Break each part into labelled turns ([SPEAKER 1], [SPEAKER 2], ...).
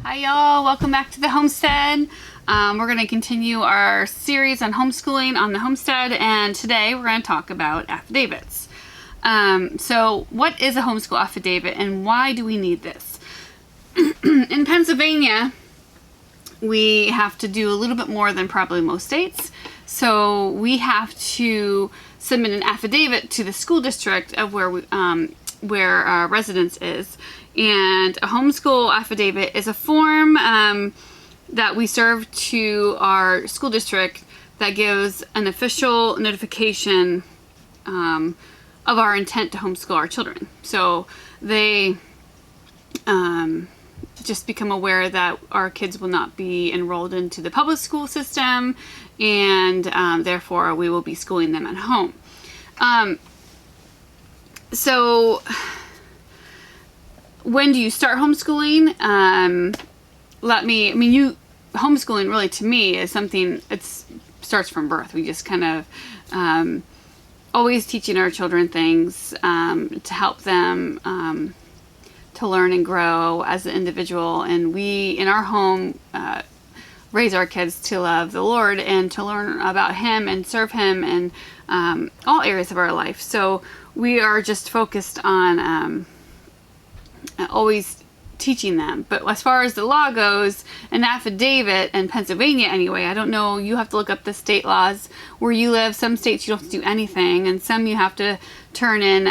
[SPEAKER 1] Hi y'all, welcome back to the Homestead. We're going to continue our series on homeschooling on the Homestead, and today we're going to talk about affidavits. So what is a homeschool affidavit and why do we need this? In Pennsylvania, we have to do a little bit more than probably most states. So we have to submit an affidavit to the school district of where our residence is. And a homeschool affidavit is a form that we serve to our school district that gives an official notification of our intent to homeschool our children. So they just become aware that our kids will not be enrolled into the public school system, and therefore we will be schooling them at home. So when do you start homeschooling? Homeschooling really to me is something, it starts from birth. We just kind of always teaching our children things to help them to learn and grow as an individual. And we, in our home, raise our kids to love the Lord and to learn about Him and serve Him in all areas of our life. So we are just focused on always teaching them. But as far as the law goes, an affidavit in Pennsylvania anyway, I don't know, you have to look up the state laws where you live. Some states you don't have to do anything, and some you have to turn in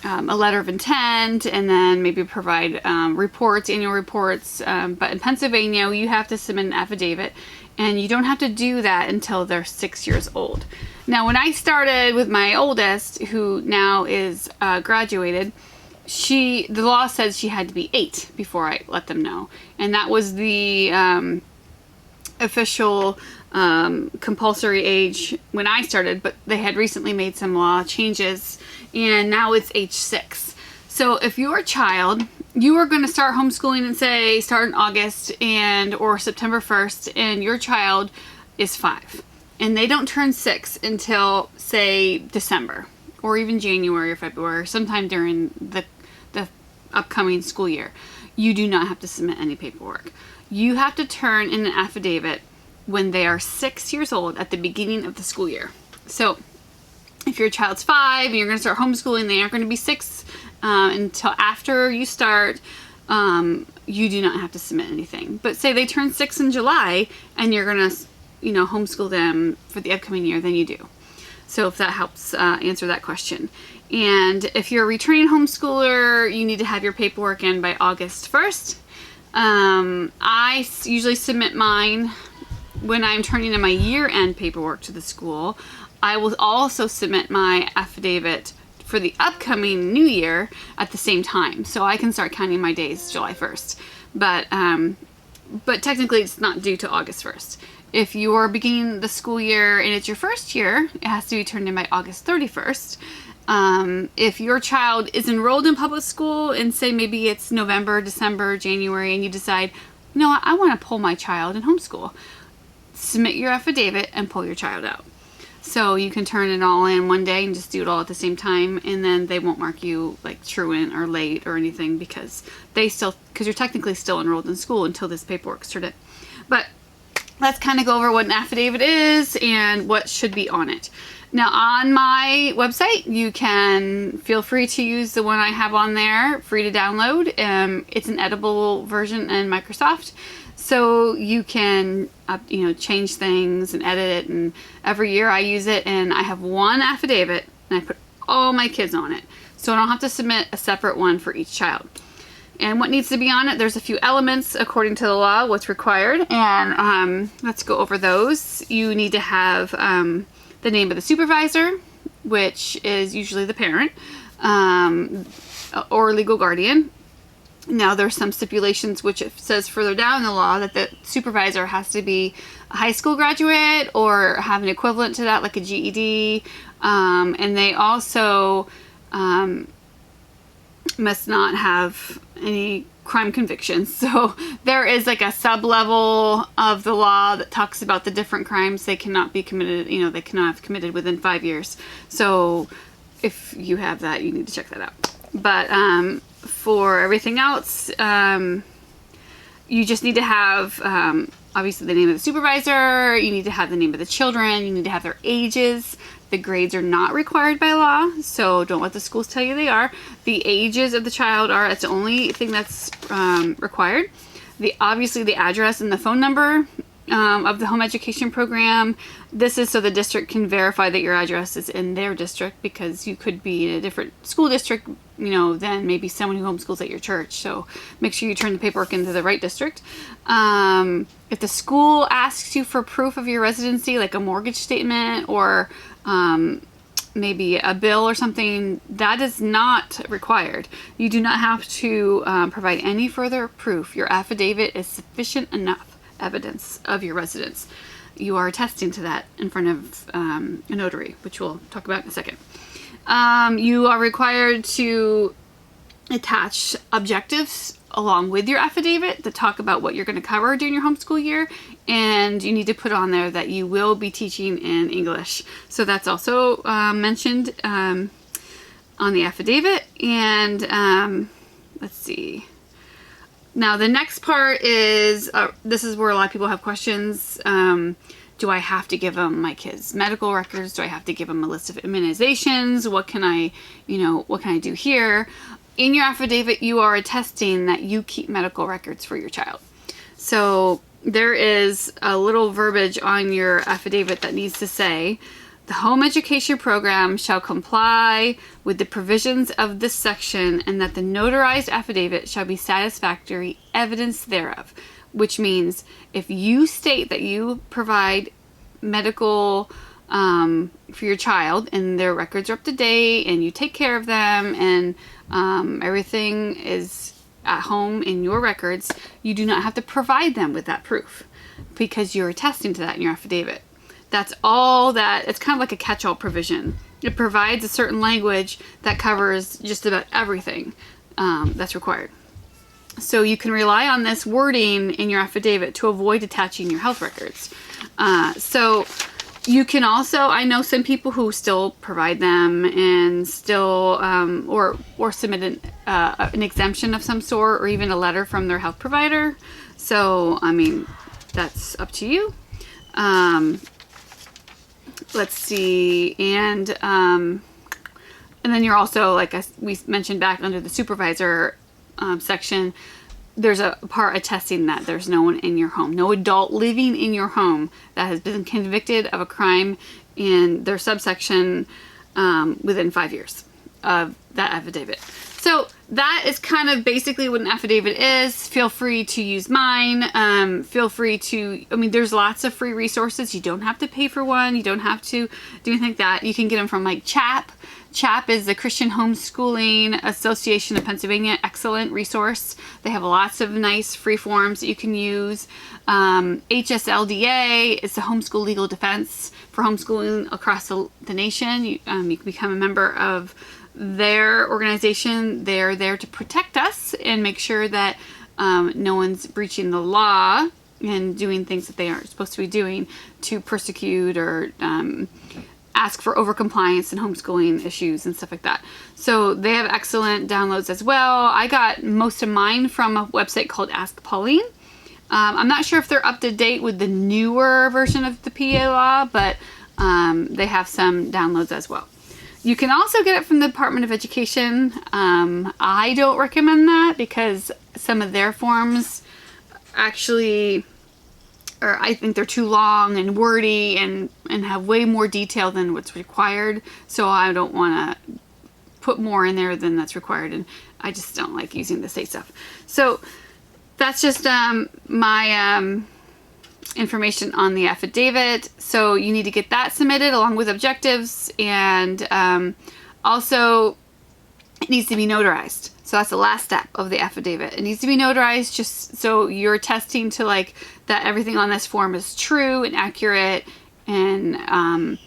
[SPEAKER 1] a letter of intent and then maybe provide annual reports. But in Pennsylvania, you have to submit an affidavit, and you don't have to do that until they're 6 years old. Now, when I started with my oldest, who now is graduated, the law says she had to be 8 before I let them know. And that was the official compulsory age when I started, but they had recently made some law changes, and now it's age 6. So if your child, you are going to start homeschooling and start in August or September 1st, and your child is 5, and they don't turn 6 until, say, December, or even January or February, sometime during the upcoming school year, you do not have to submit any paperwork. You have to turn in an affidavit when they are 6 years old at the beginning of the school year. So if your child's 5 and you're going to start homeschooling, they aren't going to be 6 until after you start. You do not have to submit anything. But say they turn 6 in July and you're going to homeschool them for the upcoming year, then you do. So if that helps answer that question. And if you're a returning homeschooler, you need to have your paperwork in by August 1st. I usually submit mine when I'm turning in my year-end paperwork to the school. I will also submit my affidavit for the upcoming new year at the same time. So I can start counting my days July 1st. But technically it's not due to August 1st. If you are beginning the school year and it's your first year, it has to be turned in by August 31st. If your child is enrolled in public school and say maybe it's November, December, January, and you decide, I want to pull my child in homeschool, submit your affidavit and pull your child out. So you can turn it all in one day and just do it all at the same time, and then they won't mark you like truant or late or anything because you're technically still enrolled in school until this paperwork's turned in. But let's kind of go over what an affidavit is and what should be on it. Now, on my website, you can feel free to use the one I have on there, free to download. It's an editable version in Microsoft, so you can change things and edit it. And every year I use it, and I have one affidavit, and I put all my kids on it, so I don't have to submit a separate one for each child. And what needs to be on it, there's a few elements according to the law, what's required, and let's go over those. You need to have the name of the supervisor, which is usually the parent, or legal guardian. Now there's some stipulations which it says further down in the law that the supervisor has to be a high school graduate or have an equivalent to that, like a GED, and they also must not have any crime convictions. So there is like a sub-level of the law that talks about the different crimes they cannot be committed, they cannot have committed within 5 years. So if you have that, you need to check that out. But for everything else, you just need to have, obviously, the name of the supervisor. You need to have the name of the children. You need to have their ages. The grades are not required by law, so don't let the schools tell you they are. The ages of the child are, that's the only thing that's required. Obviously, the address and the phone number of the home education program. This is so the district can verify that your address is in their district, because you could be in a different school district, than maybe someone who homeschools at your church. So make sure you turn the paperwork into the right district. If the school asks you for proof of your residency, like a mortgage statement or maybe a bill or something, that is not required. You do not have to provide any further proof. Your affidavit is sufficient enough evidence of your residence. You are attesting to that in front of a notary, which we'll talk about in a second. You are required to attach objectives along with your affidavit that talk about what you're going to cover during your homeschool year, and you need to put on there that you will be teaching in English. So that's also mentioned on the affidavit. And let's see. Now the next part is, this is where a lot of people have questions. Do I have to give them my kids' medical records? Do I have to give them a list of immunizations? What can I do here? In your affidavit, you are attesting that you keep medical records for your child. So there is a little verbiage on your affidavit that needs to say, the home education program shall comply with the provisions of this section, and that the notarized affidavit shall be satisfactory evidence thereof. Which means if you state that you provide medical for your child and their records are up to date and you take care of them and everything is at home in your records, you do not have to provide them with that proof, because you're attesting to that in your affidavit. That's all that, it's kind of like a catch-all provision. It provides a certain language that covers just about everything that's required. So you can rely on this wording in your affidavit to avoid attaching your health records. So you can also, I know some people who still provide them and still, or submit an exemption of some sort, or even a letter from their health provider. So, I mean, that's up to you. Let's see, and then you're also, like we mentioned back under the supervisor section, there's a part attesting that there's no one in your home, no adult living in your home that has been convicted of a crime in their subsection within 5 years of that affidavit. So that is kind of basically what an affidavit is. Feel free to use mine. Feel free to, there's lots of free resources. You don't have to pay for one. You don't have to do anything like that. You can get them from like CHAP. CHAP is the Christian Homeschooling Association of Pennsylvania. Excellent resource. They have lots of nice free forms that you can use. HSLDA is the Homeschool Legal Defense for homeschooling across the nation. You can become a member of their organization. They're there to protect us and make sure that no one's breaching the law and doing things that they aren't supposed to be doing to persecute or ask for overcompliance and homeschooling issues and stuff like that. So they have excellent downloads as well. I got most of mine from a website called Ask Pauline. I'm not sure if they're up to date with the newer version of the PA law, but they have some downloads as well. You can also get it from the Department of Education. I don't recommend that because some of their forms actually, or I think they're too long and wordy and have way more detail than what's required. So I don't want to put more in there than that's required. And I just don't like using the state stuff. So that's just my information on the affidavit. So you need to get that submitted along with objectives, and also it needs to be notarized. So that's the last step of the affidavit. It needs to be notarized just so you're attesting to like that everything on this form is true and accurate, and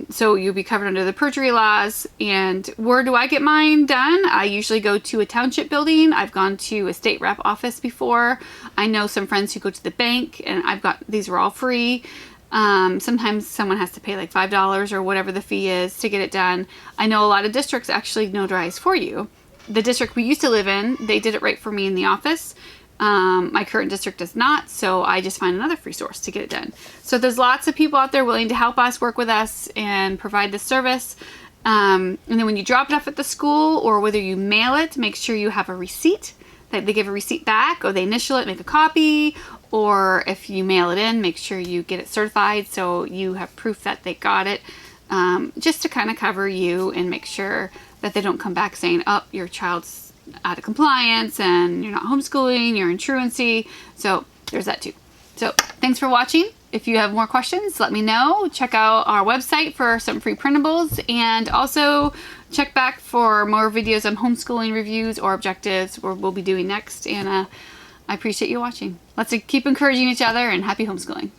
[SPEAKER 1] so you'll be covered under the perjury laws. And where do I get mine done? I usually go to a township building. I've gone to a state rep office before. I know some friends who go to the bank, and these are all free. Sometimes someone has to pay like $5 or whatever the fee is to get it done. I know a lot of districts actually notarize for you. The district we used to live in, they did it right for me in the office. My current district does not, so I just find another free source to get it done. So there's lots of people out there willing to help us, work with us, and provide this service. And then when you drop it off at the school, or whether you mail it, make sure you have a receipt. That they give a receipt back, or they initial it, make a copy, or if you mail it in, make sure you get it certified so you have proof that they got it, just to kind of cover you and make sure that they don't come back saying, oh, your child's out of compliance and you're not homeschooling, you're in truancy. So there's that too. So thanks for watching. If you have more questions, let me know. Check out our website for some free printables, and also check back for more videos on homeschooling reviews or objectives where we'll be doing next. And I appreciate you watching. Let's keep encouraging each other, and happy homeschooling.